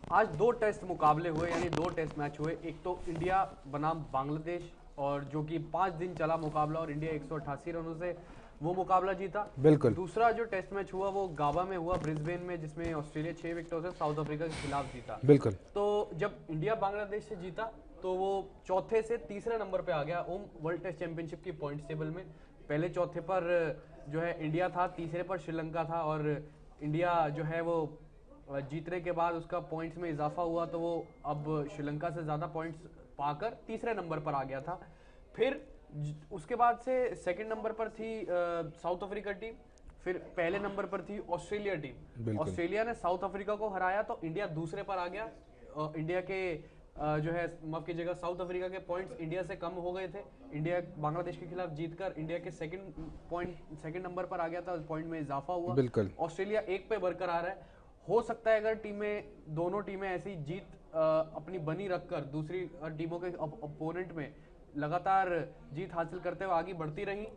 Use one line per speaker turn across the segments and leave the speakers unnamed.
आज दो टेस्ट मुकाबले हुए, यानी दो टेस्ट मैच हुए। एक तो इंडिया बनाम बांग्लादेश, और जो कि 5 दिन चला मुकाबला, और इंडिया 188 रनों से वो मुकाबला जीता।
बिल्कुल
दूसरा जो टेस्ट मैच हुआ वो गाबा में हुआ, ब्रिस्बेन में, जिसमें ऑस्ट्रेलिया 6 विकेटों से साउथ अफ्रीका के खिलाफ जीता।
बिल्कुल।
तो जब इंडिया बांग्लादेश से जीता तो वो चौथे से तीसरे नंबर पे आ गया वर्ल्ड टेस्ट चैंपियनशिप की पॉइंट्स टेबल में। पहले चौथे पर जो है इंडिया था, तीसरे पर श्रीलंका था, और इंडिया जो है वो जीतने के बाद उसका पॉइंट्स में इजाफा हुआ, तो वो अब श्रीलंका से ज़्यादा पॉइंट्स पाकर तीसरे नंबर पर आ गया था। फिर उसके बाद से सेकंड नंबर पर थी साउथ अफ्रीका टीम, फिर पहले नंबर पर थी ऑस्ट्रेलिया टीम। ऑस्ट्रेलिया ने साउथ अफ्रीका को हराया तो इंडिया दूसरे पर आ गया। इंडिया के जो है माफ कीजिएगा, साउथ अफ्रीका के पॉइंट्स इंडिया से कम हो गए थे। इंडिया बांग्लादेश के खिलाफ जीतकर इंडिया के सेकंड नंबर पर आ गया था, पॉइंट में इजाफा हुआ।
बिल्कुल।
ऑस्ट्रेलिया एक पे बरकरार है। हो सकता है अगर दोनों टीमें ऐसी जीत अपनी बनी रखकर दूसरी टीमों के अपोनेंट में लगातार जीत हासिल करते हुए आगे बढ़ती रही,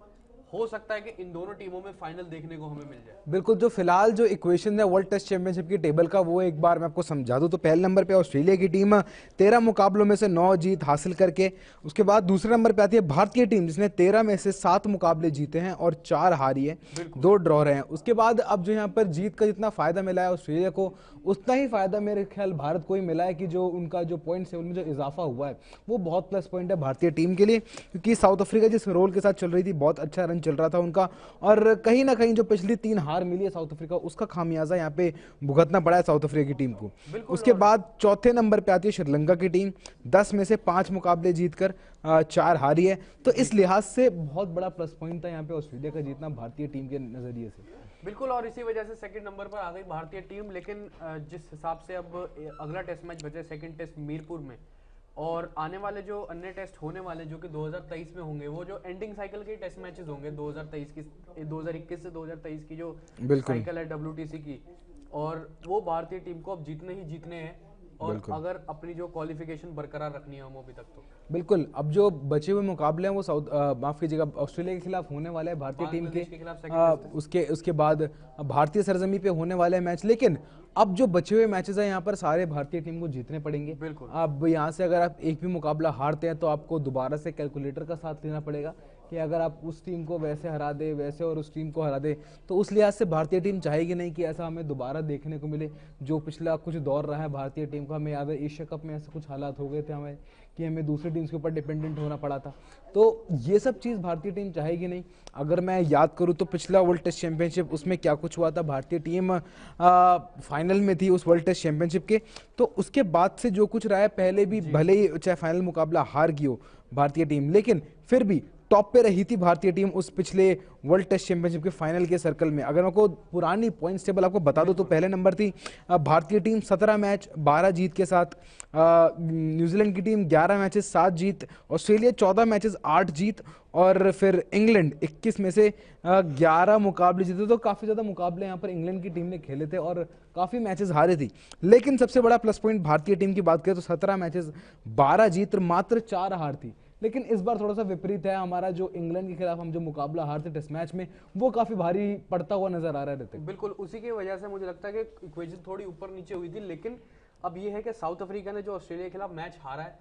हो सकता है कि इन दोनों टीमों में फाइनल देखने को हमें मिल जाए।
बिल्कुल। जो फिलहाल जो इक्वेशन है वर्ल्ड टेस्ट चैंपियनशिप की टेबल का, वो एक बार मैं आपको समझा दूं। तो पहले नंबर पे ऑस्ट्रेलिया की टीम 13 मुकाबलों में से 9 जीत हासिल करके, उसके बाद दूसरे नंबर पे आती है भारतीय टीम, जिसने 13 में से 7 मुकाबले जीते हैं और 4 हारी है, 2 ड्रॉ रहे हैं। उसके बाद अब जो यहाँ पर जीत का जितना फायदा मिला है ऑस्ट्रेलिया को, उतना ही फायदा मेरे ख्याल भारत को ही मिला है कि जो उनका जो पॉइंट्स है उनमें जो इजाफा हुआ है वो बहुत प्लस पॉइंट है भारतीय टीम के लिए। क्योंकि साउथ अफ्रीका जिस रोल के साथ चल रही थी, बहुत अच्छा रन चल रहा था उनका, और कहीं ना कहीं जो पिछली 3 हार मिली है साउथ अफ्रीका, उसका खामियाजा यहाँ पे भुगतना पड़ा है साउथ अफ्रीका की टीम को। उसके बाद चौथे नंबर पे आती है श्रीलंका की टीम, 10 में से 5 मुकाबले जीतकर 4 हारी है। तो इस लिहाज से बहुत बड़ा प्लस पॉइंट था यहाँ पे ऑस्ट्रेलिया का जीतना भारतीय टीम के नजरिए से।
बिल्कुल, और इसी वजह से सेकंड नंबर पर आ गई भारतीय टीम। लेकिन जिस हिसाब से अब अगला टेस्ट मैच बचे, सेकंड टेस्ट मीरपुर में, और आने वाले जो अन्य टेस्ट होने वाले जो कि 2023 में होंगे, वो जो एंडिंग साइकिल के टेस्ट मैचेस होंगे 2021 से 2023 की जो साइकिल है WTC की, और वो भारतीय टीम को अब जीतने ही जीतने हैं, और अगर अपनी जो क्वालिफिकेशन बरकरार रखनी है हम अभी तक तो।
बिल्कुल। अब जो बचे हुए मुकाबले हैं वो माफ कीजिएगा ऑस्ट्रेलिया के खिलाफ होने वाले हैं भारतीय टीम के, उसके बाद भारतीय सरजमी पे होने वाले हैं मैच। लेकिन अब जो बचे हुए मैचेस हैं यहाँ पर सारे भारतीय टीम को जीतने पड़ेंगे।
बिल्कुल।
अब यहाँ से अगर आप एक भी मुकाबला हारते हैं तो आपको दोबारा से कैलकुलेटर का साथ लेना पड़ेगा कि अगर आप उस टीम को वैसे हरा दे, वैसे और उस टीम को हरा दे, तो उस लिहाज से भारतीय टीम चाहेगी नहीं कि ऐसा हमें दोबारा देखने को मिले जो पिछला कुछ दौर रहा है भारतीय टीम का। हमें याद है एशिया कप में ऐसे कुछ हालात हो गए थे हमें कि हमें दूसरी टीम्स के ऊपर डिपेंडेंट होना पड़ा था। तो ये सब चीज़ भारतीय टीम चाहेगी नहीं। अगर मैं याद करूँ तो पिछला वर्ल्ड टेस्ट चैंपियनशिप, उसमें क्या कुछ हुआ था, भारतीय टीम फाइनल में थी उस वर्ल्ड टेस्ट चैंपियनशिप के। तो उसके बाद से जो कुछ रहा है, पहले भी भले ही चाहे फाइनल मुकाबला हार गई हो भारतीय टीम, लेकिन फिर भी टॉप पे रही थी भारतीय टीम उस पिछले वर्ल्ड टेस्ट चैंपियनशिप के फाइनल के सर्कल में। अगर मैं आपको पुरानी पॉइंट्स टेबल आपको बता दूं तो पहले नंबर थी भारतीय टीम 17 मैच 12 जीत के साथ, न्यूजीलैंड की टीम 11 मैचेस 7 जीत, ऑस्ट्रेलिया 14 मैचेस 8 जीत, और फिर इंग्लैंड 21 में से 11 मुकाबले जीते। तो काफ़ी ज़्यादा मुकाबले यहाँ पर इंग्लैंड की टीम ने खेले थे और काफ़ी मैचेस हारे थी। लेकिन सबसे बड़ा प्लस पॉइंट भारतीय टीम की बात करें तो 17 मैचेस 12 जीत और मात्र 4 हार थी। लेकिन इस बार थोड़ा सा विपरीत है, हमारा जो इंग्लैंड के खिलाफ हम जो मुकाबला हारते टेस्ट मैच में, वो काफी भारी पड़ता हुआ नजर आ रहा है ऋतिक।
बिल्कुल, उसी की वजह से मुझे लगता है कि इक्वेशन थोड़ी ऊपर नीचे हुई थी। लेकिन अब ये है कि साउथ अफ्रीका ने जो ऑस्ट्रेलिया के खिलाफ मैच हारा है,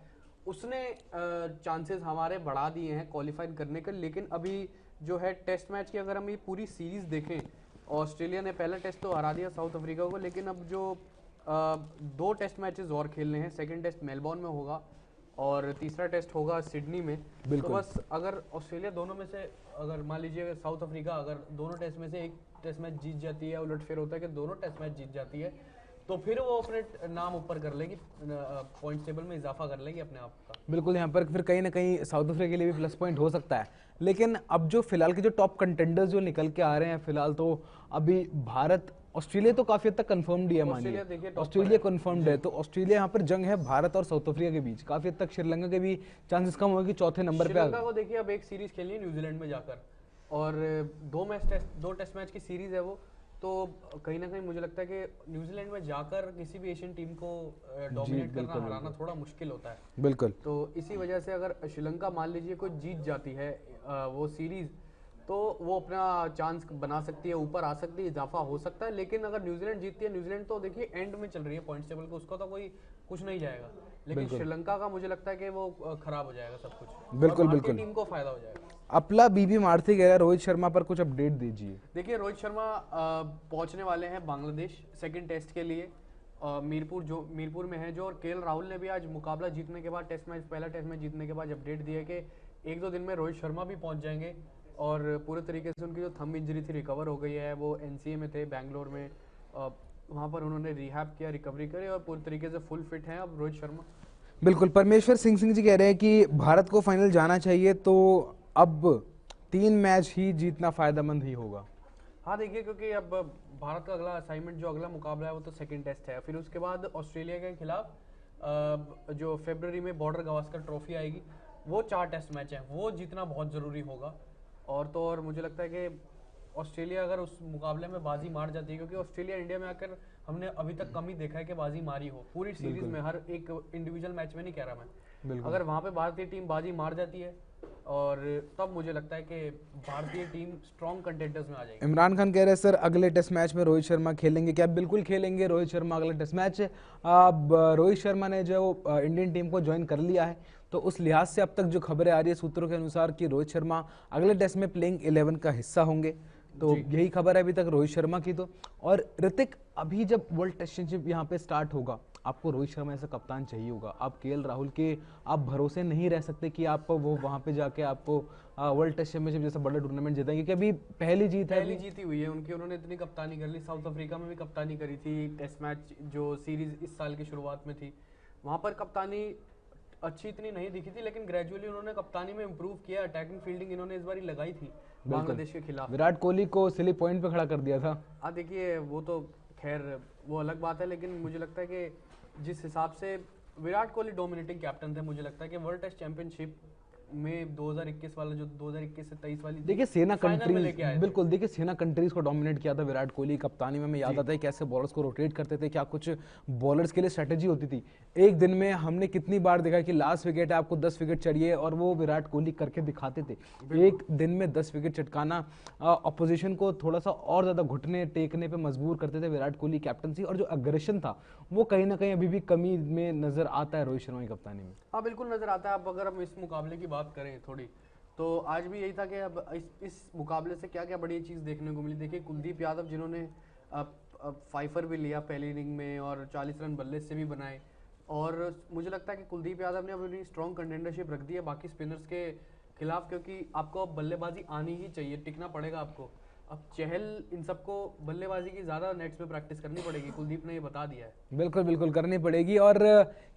उसने चांसेस हमारे बढ़ा दिए हैं क्वालिफाई करने के। लेकिन अभी जो है टेस्ट मैच की अगर हम ये पूरी सीरीज देखें, ऑस्ट्रेलिया ने पहला टेस्ट तो हरा दिया साउथ अफ्रीका को, लेकिन अब जो 2 टेस्ट मैचेस और खेलने हैं। सेकेंड टेस्ट मेलबोर्न में होगा और तीसरा टेस्ट होगा सिडनी में। तो बस अगर ऑस्ट्रेलिया दोनों में से, अगर मान लीजिए साउथ अफ्रीका अगर दोनों टेस्ट में से एक टेस्ट मैच जीत जाती है, उलटफेर होता है कि दोनों टेस्ट मैच जीत जाती है, तो फिर वो अपने नाम ऊपर कर लेगी, पॉइंट टेबल में इजाफा कर लेगी अपने आप का।
बिल्कुल, यहाँ पर फिर कहीं ना कहीं साउथ अफ्रीका के लिए भी प्लस पॉइंट हो सकता है। लेकिन अब जो फिलहाल के जो टॉप कंटेंडर्स जो निकल के आ रहे हैं फिलहाल, तो अभी भारत, ऑस्ट्रेलिया तो काफी हद तक कंफर्म्ड ही है, मानिए ऑस्ट्रेलिया कंफर्म्ड है। तो ऑस्ट्रेलिया यहाँ पर जंग है भारत और साउथ अफ्रीका के बीच। काफी हद तक श्रीलंका के भी चांसेस कम होंगे कि चौथे नंबर पे।
श्रीलंका को देखिए अब एक सीरीज खेलनी है न्यूजीलैंड में जाकर, और 2 टेस्ट मैच की सीरीज है वो। तो कहीं ना कहीं मुझे लगता है कि न्यूजीलैंड में जाकर किसी भी एशियन टीम को डोमिनेट करना, हराना थोड़ा मुश्किल होता है।
बिल्कुल।
तो इसी वजह से अगर श्रीलंका मान लीजिए कोई जीत जाती है वो सीरीज, तो वो अपना चांस बना सकती है, ऊपर आ सकती है, इजाफा हो सकता है। लेकिन अगर न्यूजीलैंड जीतती है, न्यूजीलैंड तो देखिए एंड में चल रही है पॉइंट्स टेबल को, उसका तो कोई कुछ नहीं जाएगा। लेकिन श्रीलंका का मुझे लगता है कि वो खराब हो जाएगा सब कुछ,
बिल्कुल
और भारतीय
बिल्कुल।
टीम को फायदा हो जाएगा।
अपला बीबी मारती कह रहा है रोहित शर्मा पर कुछ अपडेट दीजिए।
देखिए रोहित शर्मा पहुंचने वाले हैं बांग्लादेश सेकंड टेस्ट के लिए, मीरपुर में है जो। और केएल राहुल ने भी आज मुकाबला जीतने के बाद, टेस्ट मैच पहला टेस्ट मैच जीतने के बाद अपडेट दिया कि 1-2 दिन में रोहित शर्मा भी पहुंच जाएंगे। और पूरे तरीके से उनकी जो थंब इंजरी थी रिकवर हो गई है। वो एनसीए में थे बैंगलोर में, वहाँ पर उन्होंने रिहैब किया, रिकवरी करी और पूरी तरीके से फुल फिट हैं अब रोहित शर्मा।
बिल्कुल। परमेश्वर सिंह जी कह रहे हैं कि भारत को फाइनल जाना चाहिए तो अब 3 मैच ही जीतना फायदेमंद ही होगा।
हाँ देखिए, क्योंकि अब भारत का अगला असाइनमेंट, जो अगला मुकाबला है वो तो सेकंड टेस्ट है। फिर उसके बाद ऑस्ट्रेलिया के खिलाफ जो फरवरी में बॉर्डर गावस्कर ट्रॉफी आएगी, वो 4 टेस्ट मैच हैं, वो जीतना बहुत ज़रूरी होगा। और तो और मुझे लगता है कि ऑस्ट्रेलिया अगर उस मुकाबले में बाजी मार जाती है, क्योंकि ऑस्ट्रेलिया इंडिया में आकर हमने अभी तक कम ही देखा है कि बाजी मारी हो पूरी सीरीज में, हर एक इंडिविजुअल मैच में नहीं कह रहा मैं, अगर वहाँ पे भारतीय टीम बाजी मार जाती है और तब मुझे लगता है कि भारतीय टीम स्ट्रॉन्ग कंटेंडर्स में आ जाएगी।
इमरान खान कह रहे हैं सर अगले टेस्ट मैच में रोहित शर्मा खेलेंगे क्या? बिल्कुल खेलेंगे रोहित शर्मा अगला टेस्ट मैच। अब रोहित शर्मा ने जो इंडियन टीम को ज्वाइन कर लिया है, तो उस लिहाज से अब तक जो खबरें आ रही है सूत्रों के अनुसार कि रोहित शर्मा अगले टेस्ट में प्लेइंग 11 का हिस्सा होंगे। तो यही खबर है अभी तक रोहित शर्मा की। तो और ऋतिक, अभी जब वर्ल्ड टेस्ट चैंपियनशिप यहाँ पे स्टार्ट होगा, आपको रोहित शर्मा ऐसा कप्तान चाहिए होगा। आप केएल राहुल के आप भरोसे नहीं रह सकते कि आप वो वहाँ पे जाके आपको वर्ल्ड टेस्ट चैंपियनशिप जैसा बड़ा टूर्नामेंट जीतेंगे, क्योंकि अभी पहली जीती
हुई है उनकी। उन्होंने इतनी कप्तानी कर ली, साउथ अफ्रीका में भी कप्तानी करी थी, टेस्ट मैच जो सीरीज इस साल की शुरुआत में थी वहाँ पर कप्तानी अच्छी इतनी नहीं दिखी थी, लेकिन ग्रेजुअली उन्होंने कप्तानी में इंप्रूव किया। अटैकिंग फील्डिंग इन्होंने इस बार लगाई थी बांग्लादेश के खिलाफ।
विराट कोहली को सिली पॉइंट पे खड़ा कर दिया था।
देखिए वो तो खैर वो अलग बात है, लेकिन मुझे लगता है कि जिस हिसाब से विराट कोहली डोमिनेटिंग कैप्टन थे, मुझे लगता है कि वर्ल्ड टेस्ट चैंपियनशिप में 2021 वाला, जो 2021 से 23 वाली,
देखिए सेना कंट्रीज, बिल्कुल देखिए सेना कंट्रीज को डोमिनेट किया था विराट कोहली कप्तानी में। हमें याद आता है कैसे बॉलर्स को रोटेट करते थे, क्या कुछ बॉलर्स के लिए स्ट्रेटेजी होती थी। एक दिन में हमने कितनी बार देखा कि लास्ट विकेट है, आपको 10 विकेट चाहिए, और वो विराट कोहली करके दिखाते थे। एक दिन में 10 विकेट चटकाना अपोजिशन को थोड़ा सा और ज्यादा घुटने टेकने पे मजबूर करते थे विराट कोहली कैप्टनसी। और जो अग्रेशन था वो कहीं ना कहीं अभी भी कमी में नजर आता है रोहित शर्मा की कप्तानी में।
हाँ बिल्कुल नजर आता है। अब अगर हम इस मुकाबले की बात करें थोड़ी, तो आज भी यही था कि अब इस मुकाबले से क्या क्या बढ़िया चीज़ देखने को मिली। देखिए कुलदीप यादव जिन्होंने फाइफर भी लिया पहली इनिंग में और 40 रन बल्ले से भी बनाए, और मुझे लगता है कि कुलदीप यादव ने अपनी स्ट्रॉन्ग कंटेंडरशिप रख दी है बाकी स्पिनर्स के खिलाफ, क्योंकि आपको अब बल्लेबाजी आनी ही चाहिए, टिकना पड़ेगा आपको। अब चहल इन सबको बल्लेबाजी की ज़्यादा नेट्स में प्रैक्टिस करनी पड़ेगी, कुलदीप ने ये बता दिया है।
बिल्कुल बिल्कुल करनी पड़ेगी। और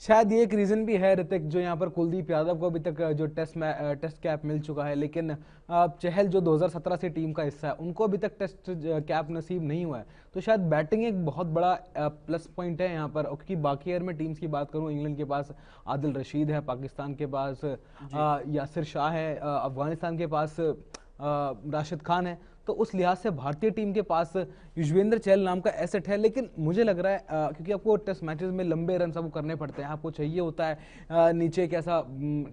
शायद ये एक रीज़न भी है ऋतिक, जो यहाँ पर कुलदीप यादव को अभी तक जो टेस्ट कैप मिल चुका है, लेकिन चहल जो 2017 से टीम का हिस्सा है, उनको अभी तक टेस्ट कैप नसीब नहीं हुआ है। तो शायद बैटिंग एक बहुत बड़ा प्लस पॉइंट है यहाँ पर, क्योंकि बाकी एयर में टीम्स की बात करूँ, इंग्लैंड के पास आदिल रशीद है, पाकिस्तान के पास यासिर शाह है, अफगानिस्तान के पास राशिद खान है। तो उस लिहाज से भारतीय टीम के पास युजवेंद्र चहल नाम का एसेट है। लेकिन मुझे लग रहा है क्योंकि आपको टेस्ट मैचेस में लंबे रन सब करने पड़ते हैं, आपको चाहिए होता है नीचे एक ऐसा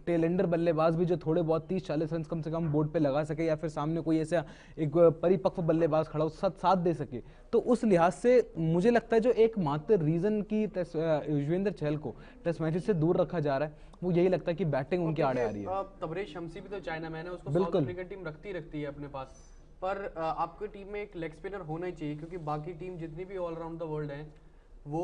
टेलेंडर बल्लेबाज भी जो थोड़े बहुत 30-40 रन कम से कम बोर्ड पे लगा सके, या फिर सामने कोई ऐसा एक परिपक्व बल्लेबाज खड़ा हो साथ दे सके। तो उस लिहाज से मुझे लगता है जो एकमात्र रीजन की युजवेंद्र चहल को टेस्ट मैचेस से दूर रखा जा रहा है, वो यही लगता है कि बैटिंग उनके आड़े आ रही है।
तबरेज शमसी भी तो चाइना मैन है, उसको साउथ अफ्रीका टीम रखती है अपने पास, पर आपकी टीम में एक लेग स्पिनर होना ही चाहिए, क्योंकि बाकी टीम जितनी भी ऑलराउंड द वर्ल्ड हैं वो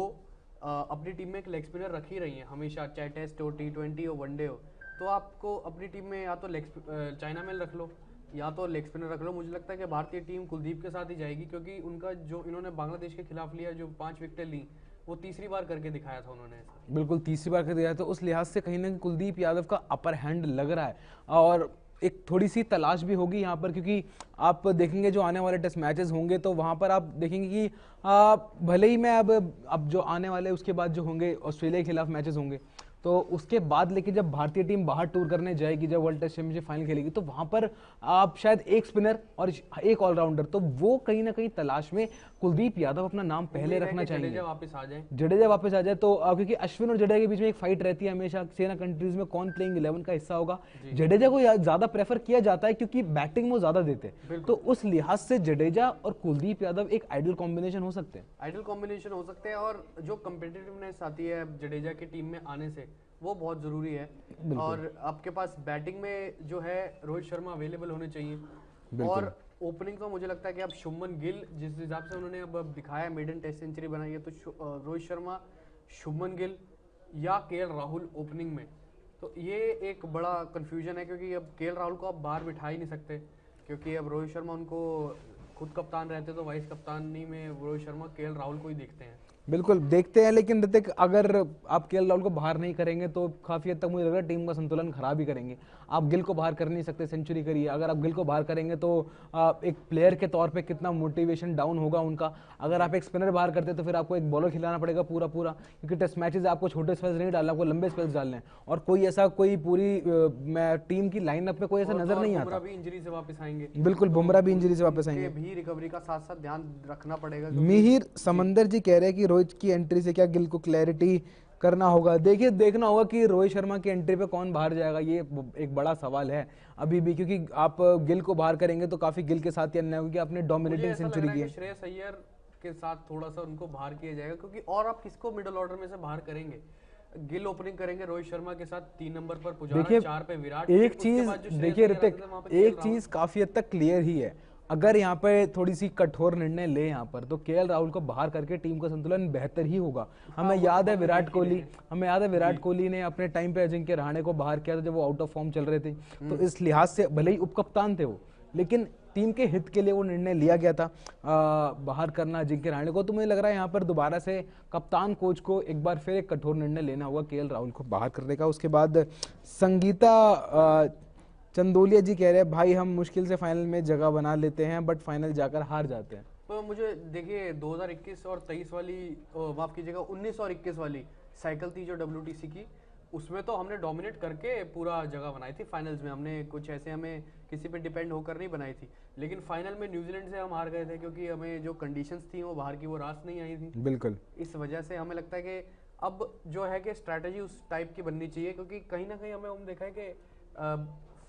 अपनी टीम में एक लेग स्पिनर रख ही रही हैं हमेशा, चाहे टेस्ट हो, T20 हो, वनडे हो। तो आपको अपनी टीम में या तो चाइना मैन रख लो या तो लेग स्पिनर रख लो। मुझे लगता है कि भारतीय टीम कुलदीप के साथ ही जाएगी, क्योंकि उनका जो इन्होंने बांग्लादेश के खिलाफ लिया, जो 5 विकेटें ली, वो तीसरी बार करके दिखाया था उन्होंने।
बिल्कुल तीसरी बार करके दिखाया, तो उस लिहाज से कहीं ना कहीं कुलदीप यादव का अपर हैंड लग रहा है। और एक थोड़ी सी तलाश भी होगी यहाँ पर, क्योंकि आप देखेंगे जो आने वाले टेस्ट मैचेस होंगे तो वहाँ पर आप देखेंगे कि भले ही मैं अब जो आने वाले उसके बाद जो होंगे ऑस्ट्रेलिया के खिलाफ मैचेस होंगे, तो उसके बाद लेकिन जब भारतीय टीम बाहर टूर करने जाएगी, जब वर्ल्ड टेस्ट चैंपियनशिप फाइनल खेलेगी, तो वहां पर आप शायद एक स्पिनर और एक ऑलराउंडर, तो वो कहीं ना कहीं तलाश में कुलदीप यादव अपना नाम पहले रखना चाहेंगे।
जडेजा वापस आ जाए,
जडेजा वापस आ जाए तो क्योंकि अश्विन और जडेजा के बीच में एक फाइट रहती है हमेशा सेना कंट्रीज में, कौन प्लेइंग 11 का हिस्सा होगा। जडेजा को ज्यादा प्रेफर किया जाता है क्योंकि बैटिंग वो ज्यादा देते हैं, तो उस लिहाज से जडेजा और कुलदीप यादव एक आइडियल कॉम्बिनेशन हो सकते हैं।
आइडियल कॉम्बिनेशन हो सकते हैं, और जो कम्पिटिटिवनेस आती है जडेजा की टीम में आने से, वो बहुत जरूरी है। और आपके पास बैटिंग में जो है रोहित शर्मा अवेलेबल होने चाहिए, और ओपनिंग तो मुझे लगता है कि अब शुभमन गिल जिस हिसाब से उन्होंने अब दिखाया, मेडन टेस्ट सेंचुरी बनाई है, तो रोहित शर्मा, शुभमन गिल या केएल राहुल ओपनिंग में, तो ये एक बड़ा कंफ्यूजन है, क्योंकि अब केएल राहुल को आप बाहर बिठा ही नहीं सकते, क्योंकि अब रोहित शर्मा उनको खुद कप्तान रहते, तो वाइस कप्तानी में रोहित शर्मा केएल राहुल को ही देखते हैं।
बिल्कुल देखते हैं, लेकिन ऋतिक अगर आप केएल राहुल को बाहर नहीं करेंगे तो काफी हद तक मुझे लग रहा है टीम का संतुलन खराब ही करेंगे। आप गिल को बाहर कर नहीं सकते, सेंचुरी करिए, अगर आप गिल को बाहर करेंगे तो एक प्लेयर के तौर पे कितना मोटिवेशन डाउन होगा उनका। अगर आप एक स्पिनर बाहर करते तो फिर आपको एक बॉलर खिलाना पड़ेगा पूरा पूरा, क्योंकि टेस्ट मैचेस आपको छोटे स्पेल्स नहीं डालना, आपको लंबे स्पेल्स डालने हैं, और कोई ऐसा कोई पूरी टीम की लाइनअप में कोई ऐसा नजर नहीं आता।
बुमराह भी इंजरी से वापस आएंगे,
बिल्कुल बुमराह भी इंजरी से वापस आएंगे,
भी रिकवरी का साथ साथ ध्यान रखना पड़ेगा।
मिहिर समंदर जी कह रहे हैं कि रोहित की एंट्री से क्या गिल को क्लैरिटी करना होगा। देखिए देखना होगा कि रोहित शर्मा की एंट्री पे कौन बाहर जाएगा, ये एक बड़ा सवाल है अभी भी, क्योंकि आप गिल को बाहर करेंगे तो काफी गिल के साथ ही अन्याय होगा, आपने डोमिनेटिंग सेंचुरी की है।
श्रेयस अय्यर के साथ थोड़ा सा उनको बाहर किया जाएगा, क्योंकि और आप किसको मिडिल ऑर्डर में से बाहर करेंगे। गिल ओपनिंग करेंगे रोहित शर्मा के साथ, 3 नंबर पर पुजारा, 4 पे विराट।
एक चीज देखिए ऋतिक, एक चीज काफी हद तक क्लियर ही है, अगर यहाँ पे थोड़ी सी कठोर निर्णय ले यहाँ पर, तो केएल राहुल को बाहर करके टीम का संतुलन बेहतर ही होगा। हमें याद है विराट कोहली ने अपने टाइम पे अजिंक्य रहाणे को बाहर किया था जब वो आउट ऑफ फॉर्म चल रहे थे, तो इस लिहाज से भले ही उपकप्तान थे वो, लेकिन टीम के हित के लिए वो निर्णय लिया गया था बाहर करना अजिंक्य रहाणे को। तो मुझे लग रहा है यहाँ पर दोबारा से कप्तान कोच को एक बार फिर एक कठोर निर्णय लेना होगा केएल राहुल को बाहर करने का। उसके बाद संगीता चंदोलिया जी कह रहे हैं भाई हम मुश्किल से फाइनल में जगह बना लेते हैं बट फाइनल जाकर हार जाते हैं।
तो मुझे देखिए 2021 और 23 वाली, माफ कीजिएगा 19 और 21 वाली साइकिल थी जो WTC की, उसमें तो हमने डोमिनेट करके पूरा जगह बनाई थी फाइनल्स में। हमने कुछ ऐसे हमें किसी पे डिपेंड होकर नहीं बनाई थी, लेकिन फाइनल में न्यूजीलैंड से हम हार गए थे, क्योंकि हमें जो कंडीशंस थी वो बाहर की वो रास नहीं आई थी।
बिल्कुल,
इस वजह से हमें लगता है कि अब जो है कि स्ट्रैटेजी उस टाइप की बननी चाहिए, क्योंकि कहीं ना कहीं हम देखा है कि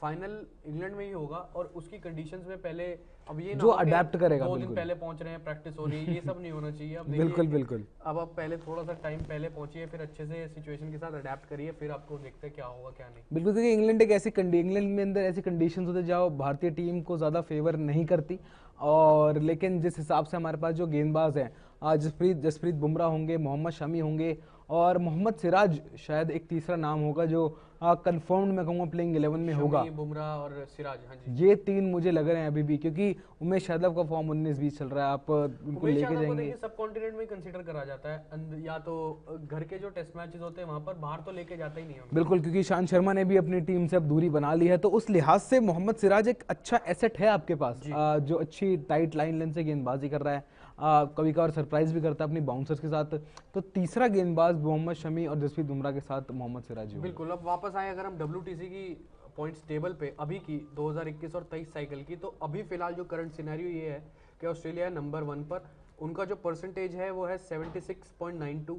फाइनल इंग्लैंड में ही होगा, और उसकी कंडीशंस में पहले अब ये
जो अडेप्ट करेगा,
2 दिन पहले पहुंच रहे हैं, प्रैक्टिस हो रही है, ये सब नहीं होना चाहिए। अब
बिल्कुल बिल्कुल,
अब आप पहले थोड़ा सा टाइम पहले पहुंचिए, फिर अच्छे से सिचुएशन के साथ अडेप्ट करिए, फिर आपको देखते हैं क्या होगा क्या नहीं।
बिल्कुल, क्योंकि इंग्लैंड में अंदर ऐसी कंडीशंस होते जहाँ भारतीय टीम को ज्यादा फेवर नहीं करती, और लेकिन जिस हिसाब से हमारे पास जो गेंदबाज हैं, जसप्रीत बुमराह होंगे, मोहम्मद शमी होंगे, और मोहम्मद सिराज शायद एक तीसरा नाम होगा जो कंफर्म्ड मैं कहूँगा प्लेइंग 11 में होगा,
बुमराह और सिराज। हाँ जी,
ये 3 मुझे लग रहे हैं अभी भी, क्योंकि उमेश यादव का फॉर्म 19-20 चल रहा है, आप उनको लेके जाएंगे।
सब कॉन्टिनेंट में कंसीडर करा जाता है, या तो घर के जो टेस्ट मैचेस होते हैं वहां पर, बाहर तो लेके जाता ही नहीं है।
बिल्कुल, क्योंकि ईशांत शर्मा ने भी अपनी टीम से अब दूरी बना ली है, तो उस लिहाज से मोहम्मद सिराज एक अच्छा एसेट है आपके पास, जो अच्छी टाइट लाइन लेंथ से गेंदबाजी कर रहा है, कभी कभार सरप्राइज भी करता है अपनी बाउंसर्स के साथ। तो तीसरा गेंदबाज मोहम्मद शमी और जसप्रीत बुमराह के साथ मोहम्मद सिराज।
बिल्कुल, अब वापस आए अगर हम WTC की पॉइंट्स टेबल पे अभी की 2021 और 23 साइकिल की, तो अभी फिलहाल जो करंट सिनेरियो ये है कि ऑस्ट्रेलिया नंबर 1 पर, उनका जो परसेंटेज है वो है 76.92,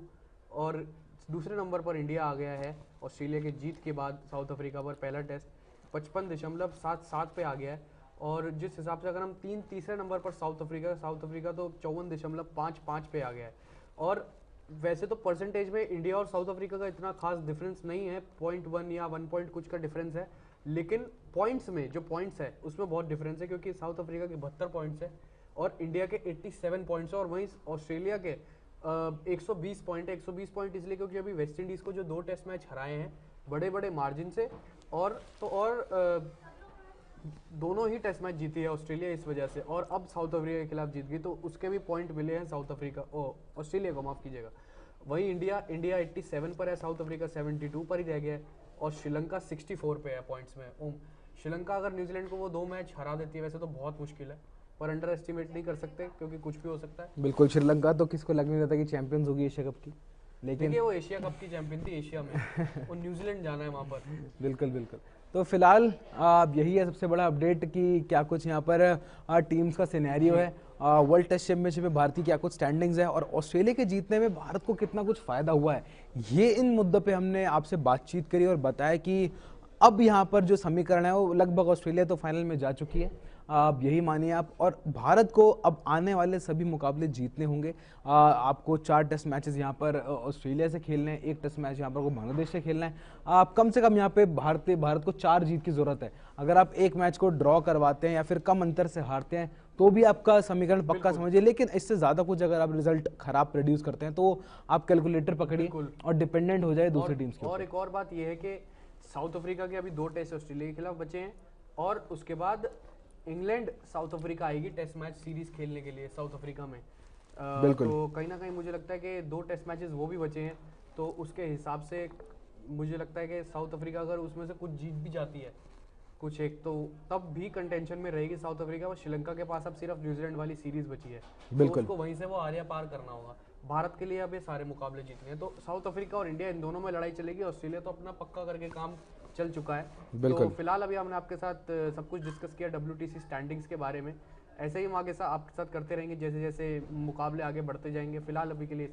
और दूसरे नंबर पर इंडिया आ गया है ऑस्ट्रेलिया के जीत के बाद साउथ अफ्रीका पर पहला टेस्ट 55.77 पे आ गया है। और जिस हिसाब से अगर हम तीसरे नंबर पर साउथ अफ्रीका तो 54.55 पे आ गया है। और वैसे तो परसेंटेज में इंडिया और साउथ अफ्रीका का इतना खास डिफरेंस नहीं है, 0.1 या 1 पॉइंट कुछ का डिफरेंस है, लेकिन पॉइंट्स में जो पॉइंट्स है उसमें बहुत डिफरेंस है, क्योंकि साउथ अफ्रीका के 72 पॉइंट्स है और इंडिया के 87 पॉइंट्स है, और वहीं ऑस्ट्रेलिया के 120 पॉइंट है। 120 पॉइंट इसलिए क्योंकि अभी वेस्ट इंडीज को जो 2 टेस्ट मैच हराए हैं बड़े बड़े मार्जिन से, और दोनों ही टेस्ट मैच जीती है ऑस्ट्रेलिया इस वजह से, और अब साउथ अफ्रीका के खिलाफ जीत गई, तो उसके भी पॉइंट मिले हैं ऑस्ट्रेलिया को, माफ कीजिएगा। वही इंडिया 87 पर है, साउथ अफ्रीका 72 पर ही रह गया है, और श्रीलंका 64 पे है पॉइंट्स में। श्रीलंका अगर न्यूजीलैंड को वो 2 मैच हरा देती है, वैसे तो बहुत मुश्किल है, पर अंडर एस्टिमेट नहीं कर सकते क्योंकि कुछ भी हो सकता है।
बिल्कुल, श्रीलंका तो किसको लग नहीं रहा था कि चैंपियंस होगी एशिया कप की। लेकिन
देखिए वो एशिया कप की चैंपियन थी एशिया में, वो न्यूजीलैंड जाना है वहाँ पर।
बिल्कुल बिल्कुल। तो फिलहाल यही है सबसे बड़ा अपडेट कि क्या कुछ यहाँ पर टीम्स का सिनेरियो है। वर्ल्ड टेस्ट चैंपियनशिप में भारत की क्या कुछ स्टैंडिंग्स है और ऑस्ट्रेलिया के जीतने में भारत को कितना कुछ फायदा हुआ है, ये इन मुद्दों पे हमने आपसे बातचीत करी और बताया कि अब यहाँ पर जो समीकरण है वो लगभग ऑस्ट्रेलिया तो फाइनल में जा चुकी है, आप यही मानिए आप, और भारत को अब आने वाले सभी मुकाबले जीतने होंगे। आपको 4 टेस्ट मैचेस यहाँ पर ऑस्ट्रेलिया से खेलने हैं, 1 टेस्ट मैच यहाँ पर बांग्लादेश से खेलना है। आप कम से कम यहाँ पे भारत को 4 जीत की जरूरत है। अगर आप एक मैच को ड्रॉ करवाते हैं या फिर कम अंतर से हारते हैं तो भी आपका समीकरण पक्का समझिए, लेकिन इससे ज्यादा कुछ अगर आप रिजल्ट खराब प्रोड्यूस करते हैं तो आप कैलकुलेटर पकड़िए और डिपेंडेंट हो जाए दूसरी टीम्स के
और
ऊपर।
एक और बात यह है कि साउथ अफ्रीका के अभी 2 टेस्ट ऑस्ट्रेलिया के खिलाफ बचे हैं और उसके बाद इंग्लैंड साउथ अफ्रीका आएगी टेस्ट मैच सीरीज खेलने के लिए साउथ अफ्रीका में।
बिल्कुल।
तो कहीं ना कहीं मुझे लगता है कि 2 टेस्ट मैचेस वो भी बचे हैं, तो उसके हिसाब से मुझे लगता है कि साउथ अफ्रीका अगर उसमें से कुछ जीत भी जाती है कुछ एक, तो तब भी कंटेंशन में रहेगी साउथ अफ्रीका। और श्रीलंका के पास अब सिर्फ न्यूजीलैंड वाली सीरीज बची है, तो उसको वहीं से वो आर्या पार करना होगा। भारत के लिए अब ये सारे मुकाबले जीतने हैं, तो साउथ अफ्रीका और इंडिया इन दोनों में लड़ाई चलेगी। ऑस्ट्रेलिया तो अपना पक्का करके काम चल चुका है। तो फिलहाल अभी हमने आपके साथ सब कुछ डिस्कस किया WTC स्टैंडिंग्स के बारे में। ऐसे ही हम आगे आपके साथ करते रहेंगे जैसे जैसे मुकाबले आगे बढ़ते जाएंगे। फिलहाल अभी के लिए